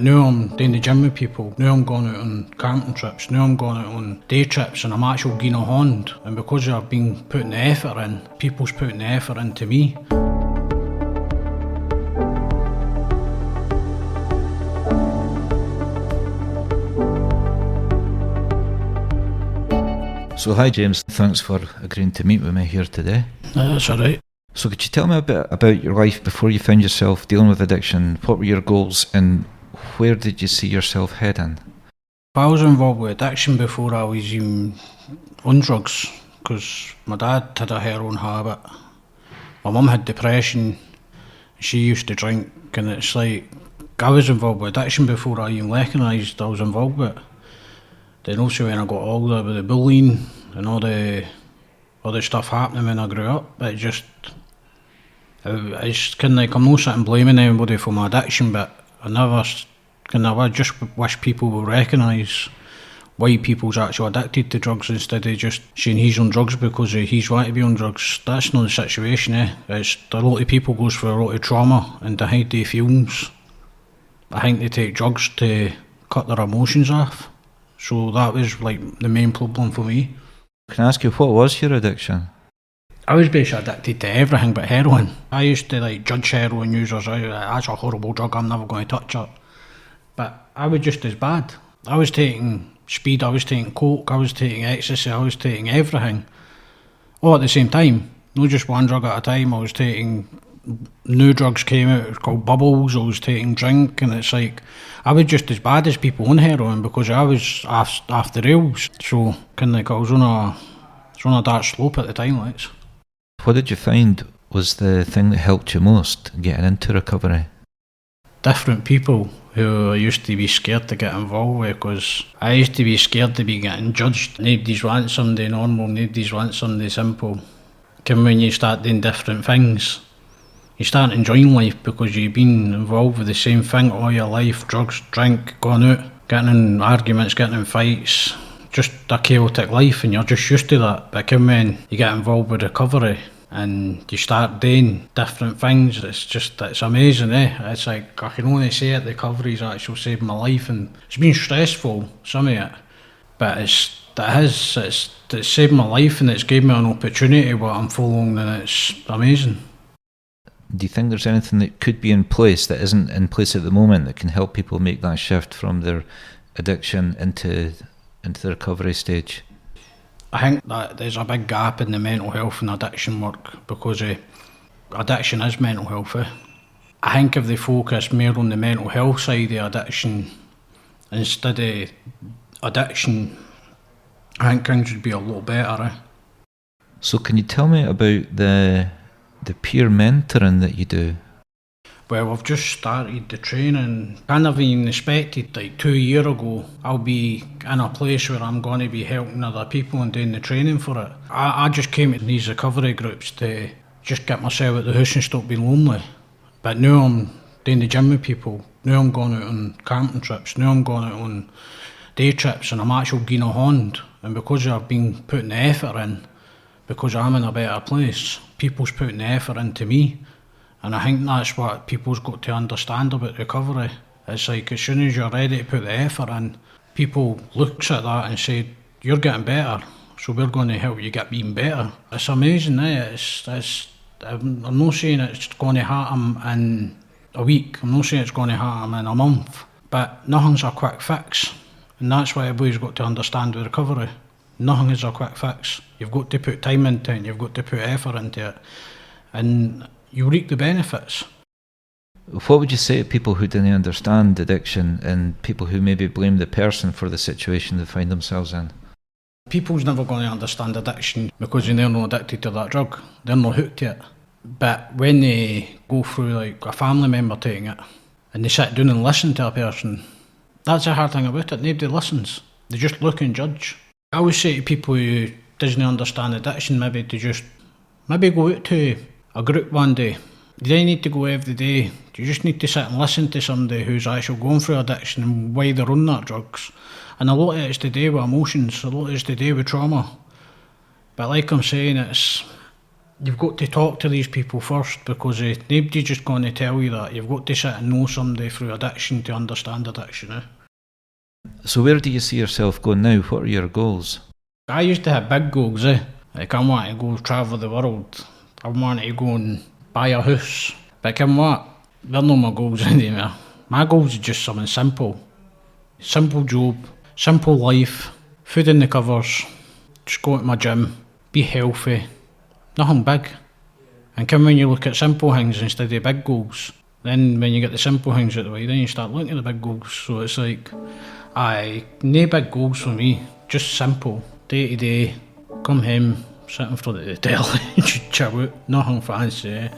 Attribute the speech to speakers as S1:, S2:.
S1: Now I'm doing the gym with people, now I'm going out on camping trips, now I'm going out on day trips and I'm actually getting a hand. And because I've been putting the effort in, people's putting the effort into me.
S2: So hi James, thanks for agreeing to meet with me here today.
S1: That's alright.
S2: So could you tell me a bit about your life before you found yourself dealing with addiction? What were your goals and where did you see yourself heading?
S1: I was involved with addiction before I was even on drugs, because my dad had a heroin habit, my mum had depression, she used to drink, and it's like I was involved with addiction before I even recognised I was involved with it. Then also when I got older with the bullying and all the stuff happening when I grew up, it's kind of like I'm not sitting blaming anybody for my addiction, but I just wish people would recognise why people's actually addicted to drugs instead of just saying he's on drugs because he's wanting to be on drugs. That's not the situation, It's a lot of people goes through a lot of trauma and to hide their feelings. I think they take drugs to cut their emotions off. So that was like the main problem for me.
S2: Can I ask you, what was your addiction?
S1: I was basically addicted to everything but heroin. I used to judge heroin users, that's a horrible drug, I'm never going to touch it. But I was just as bad. I was taking speed, I was taking coke, I was taking ecstasy, I was taking everything. All at the same time, not just one drug at a time. I was taking, new drugs came out, it was called bubbles, I was taking drink, and it's like, I was just as bad as people on heroin because I was off the rails. So, I was on a dark slope at the time.
S2: What did you find was the thing that helped you most getting into recovery?
S1: Different people who I used to be scared to get involved with, because I used to be scared to be getting judged. Nobody's want somebody normal, nobody's want somebody simple. When you start doing different things, you start enjoying life because you've been involved with the same thing all your life: drugs, drink, going out, getting in arguments, getting in fights, just a chaotic life, and you're just used to that. But when you get involved with recovery and you start doing different things, it's amazing, It's like, I can only say it, recovery's actually saved my life, and it's been stressful, some of it, but it's saved my life and it's gave me an opportunity what I'm following, and it's amazing.
S2: Do you think there's anything that could be in place that isn't in place at the moment that can help people make that shift from their addiction into the recovery stage?
S1: I think that there's a big gap in the mental health and addiction work because addiction is mental health. I think if they focus more on the mental health side of addiction instead of addiction, I think things would be a lot better.
S2: So can you tell me about the peer mentoring that you do?
S1: Well, I've just started the training. I never even expected, 2 years ago, I'll be in a place where I'm going to be helping other people and doing the training for it. I just came to these recovery groups to just get myself out of the house and stop being lonely. But now I'm doing the gym with people, now I'm going out on camping trips, now I'm going out on day trips, and I'm actually getting a hand. And because I've been putting the effort in, because I'm in a better place, people's putting the effort into me. And I think that's what people's got to understand about recovery. It's like, as soon as you're ready to put the effort in, people looks at that and say, you're getting better, so we're going to help you get even better. It's amazing, I'm not saying it's going to happen in a week, I'm not saying it's going to happen in a month, but nothing's a quick fix. And that's what everybody's got to understand with recovery. Nothing is a quick fix. You've got to put time into it, you've got to put effort into it, and you reap the benefits.
S2: What would you say to people who didn't understand addiction and people who maybe blame the person for the situation they find themselves in?
S1: People's never going to understand addiction because they're not addicted to that drug. They're not hooked to it. But when they go through a family member taking it and they sit down and listen to a person, that's the hard thing about it. Nobody listens. They just look and judge. I always say to people who doesn't understand addiction, maybe go out to a group one day. You don't need to go every day. You just need to sit and listen to somebody who's actually going through addiction and why they're on that drugs. And a lot of it's to do with emotions, a lot of it's to do with trauma. But like I'm saying, you've got to talk to these people first, because nobody's just going to tell you that. You've got to sit and know somebody through addiction to understand addiction.
S2: So where do you see yourself going now? What are your goals?
S1: I used to have big goals, like I want to go travel the world. I want to go and buy a house. But you know what? They're not my goals anymore. My goals are just something simple. Simple job, simple life, food in the covers, just go to my gym, be healthy, nothing big. And when you look at simple things instead of big goals, then when you get the simple things out of the way, then you start looking at the big goals. So it's like, no big goals for me, just simple, day to day, come home, sit in front of the telly, just chill out, nothing fancy.